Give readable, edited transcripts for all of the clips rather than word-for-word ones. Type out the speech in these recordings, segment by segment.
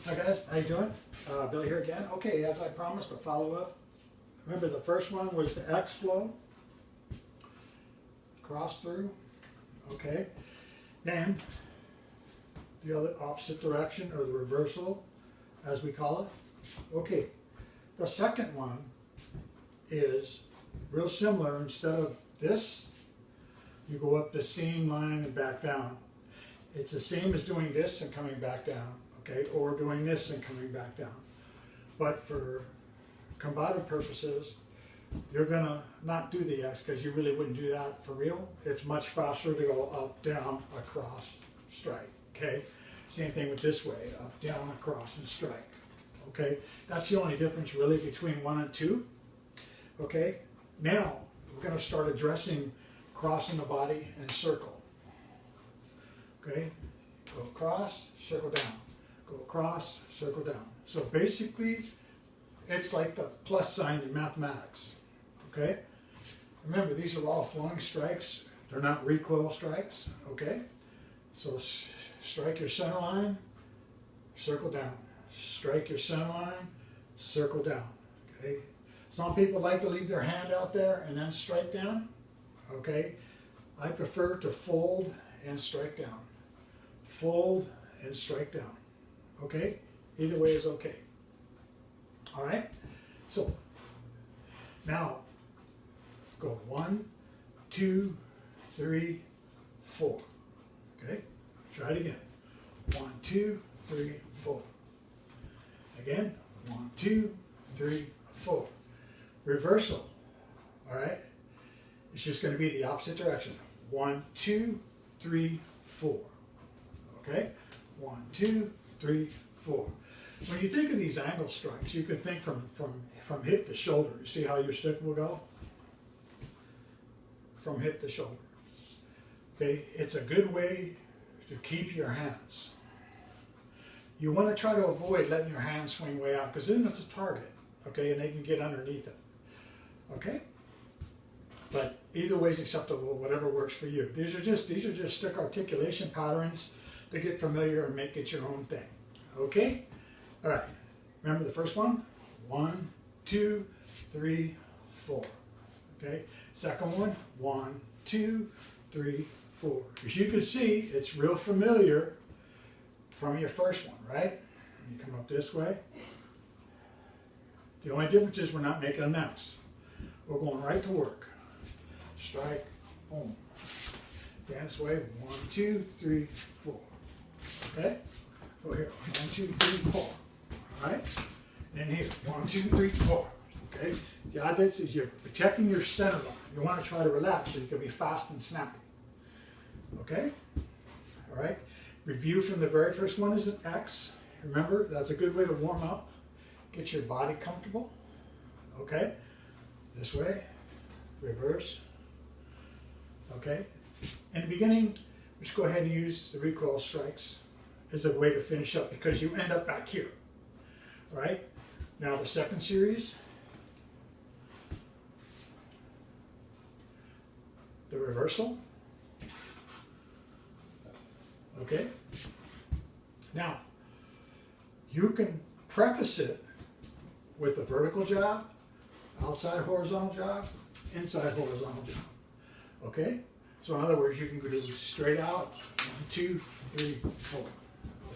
Hi guys, how you doing? Billy here again. Okay, as I promised, a follow-up. Remember the first one was the X flow, cross through, okay. Then the other opposite direction, or the reversal, as we call it. Okay, the second one is real similar. Instead of this, you go up the same line and back down. It's the same as doing this and coming back down, okay, or doing this and coming back down. But for combative purposes, you're gonna not do the X because you really wouldn't do that for real. It's much faster to go up, down, across, strike, okay? Same thing with this way, up, down, across, and strike, okay? That's the only difference really between 1 and 2, okay? Now, we're gonna start addressing crossing the body and circle. Okay, go across, circle down. Go across, circle down. So basically, it's like the plus sign in mathematics. Okay? Remember, these are all flowing strikes. They're not recoil strikes. Okay? So strike your center line, circle down. Strike your center line, circle down. Okay? Some people like to leave their hand out there and then strike down. Okay? I prefer to fold and strike down. Fold and strike down. Okay? Either way is okay. All right? So, now, go 1, 2, 3, 4. Okay? Try it again. 1, 2, 3, 4. Again. 1, 2, 3, 4. Reversal. All right? It's just going to be the opposite direction. 1, 2, 3, 4. Okay? 1, 2, 3, 4. When you think of these angle strikes, you can think from hip to shoulder. You see how your stick will go? From hip to shoulder. Okay? It's a good way to keep your hands. You want to try to avoid letting your hands swing way out because then it's a target. Okay? And they can get underneath it. Okay? But either way is acceptable, whatever works for you. These are just stick articulation patterns to get familiar and make it your own thing. Okay? All right. Remember the first one? 1, 2, 3, 4. Okay? Second one? 1, 2, 3, 4. As you can see, it's real familiar from your first one, right? You come up this way. The only difference is we're not making an X. We're going right to work. Strike, boom. Dance way, 1, 2, 3, 4. Okay? Go here, 1, 2, 3, 4. All right? And then here, 1, 2, 3, 4. Okay? The idea is you're protecting your center line. You want to try to relax so you can be fast and snappy. Okay? All right? Review from the very first one is an X. Remember, that's a good way to warm up. Get your body comfortable. Okay? This way, reverse. Okay? In the beginning, just go ahead and use the recoil strikes as a way to finish up because you end up back here. All right? Now the second series, the reversal. Okay? Now, you can preface it with a vertical jab, outside horizontal jab, inside horizontal jab. Okay? So in other words, you can go straight out, 1, 2, 3, 4.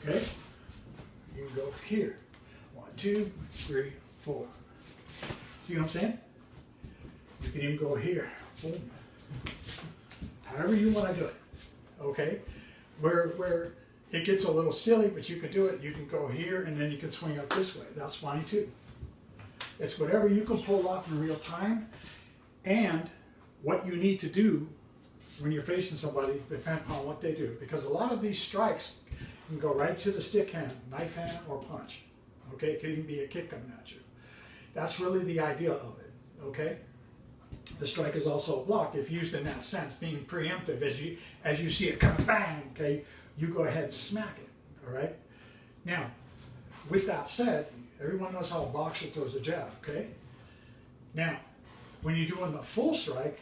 Okay? You can go here, 1, 2, 3, 4. See what I'm saying? You can even go here, boom. However you want to do it. Okay? Where it gets a little silly, but you can do it. You can go here and then you can swing up this way. That's fine too. It's whatever you can pull off in real time and what you need to do when you're facing somebody, depending upon what they do. Because a lot of these strikes can go right to the stick hand, knife hand, or punch. Okay, it could even be a kick coming at you. That's really the idea of it. Okay? The strike is also a block if used in that sense, being preemptive. As you see it coming, bang, okay, you go ahead and smack it. All right? Now, with that said, everyone knows how a boxer throws a jab, okay? Now, when you're doing the full strike,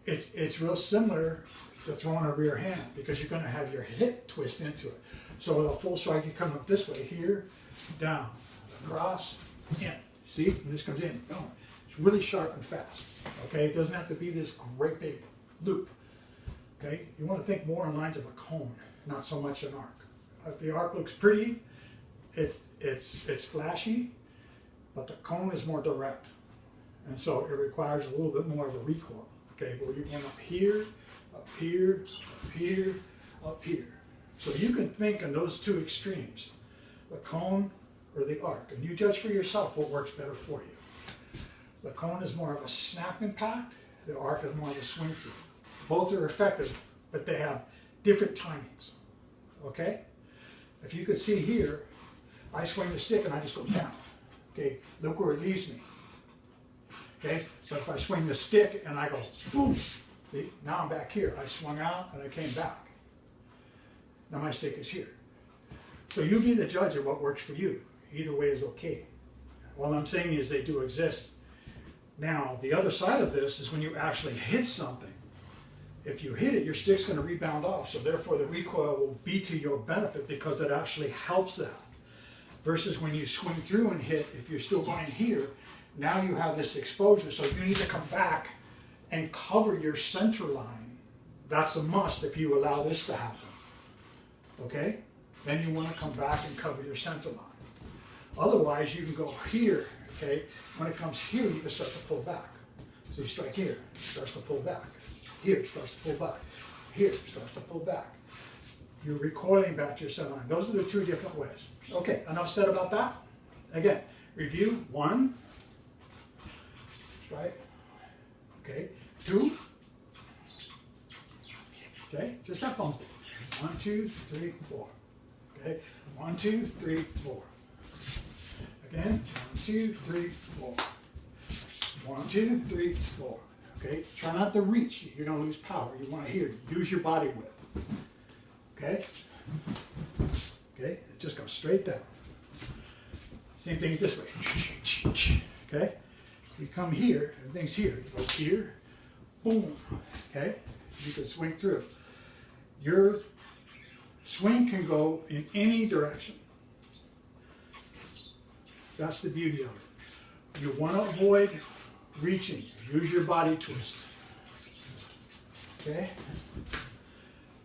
it's real similar to throw in a rear hand because you're going to have your hip twist into it. So with a full strike, you come up this way, here, down, across, in. See, and this comes in, boom. It's really sharp and fast, okay? It doesn't have to be this great big loop, okay? You want to think more in lines of a cone, not so much an arc. The arc looks pretty, it's flashy, but the cone is more direct. And so it requires a little bit more of a recoil, okay? Where you're going up here, up here, up here, up here. So you can think in those two extremes, the cone or the arc, and you judge for yourself what works better for you. The cone is more of a snap impact, the arc is more of a swing through. Both are effective, but they have different timings, okay? If you could see here, I swing the stick and I just go down, okay? Look where it leaves me, okay? But if I swing the stick and I go boom, see, now I'm back here. I swung out and I came back. Now my stick is here. So you be the judge of what works for you. Either way is okay. All I'm saying is they do exist. Now, the other side of this is when you actually hit something. If you hit it, your stick's going to rebound off, so therefore the recoil will be to your benefit because it actually helps that. Versus when you swing through and hit, if you're still going here, now you have this exposure, so you need to come back and cover your center line. That's a must if you allow this to happen. Okay? Then you want to come back and cover your center line. Otherwise, you can go here, okay? When it comes here, you can start to pull back. So you strike here, it starts to pull back. Here, it starts to pull back. Here, it starts to pull back. You're recoiling back to your center line. Those are the two different ways. Okay, enough said about that. Again, review. 1, strike. Okay, 2. Okay, just that bump. 1, 2, 3, 4. Okay, 1, 2, 3, 4. Again, 1, 2, 3, 4. 1, 2, 3, 4. Okay, try not to reach. You're going to lose power. You want to hear. Use your body width. Okay? Okay, it just goes straight down. Same thing this way. Okay? You come here, everything's here. You go here, boom. Okay? You can swing through. Your swing can go in any direction. That's the beauty of it. You want to avoid reaching. Use your body twist. Okay?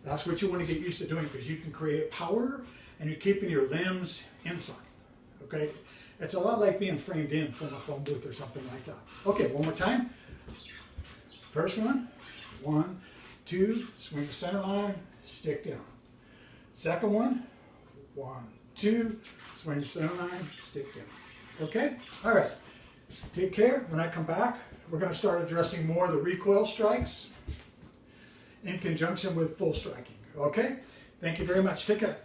That's what you want to get used to doing because you can create power and you're keeping your limbs inside. Okay? It's a lot like being framed in from a phone booth or something like that. Okay, one more time. First one. 1, 2, swing the center line, stick down. Second one. 1, 2, swing the center line, stick down. Okay? All right. Take care. When I come back, we're going to start addressing more of the recoil strikes in conjunction with full striking. Okay? Thank you very much. Take care.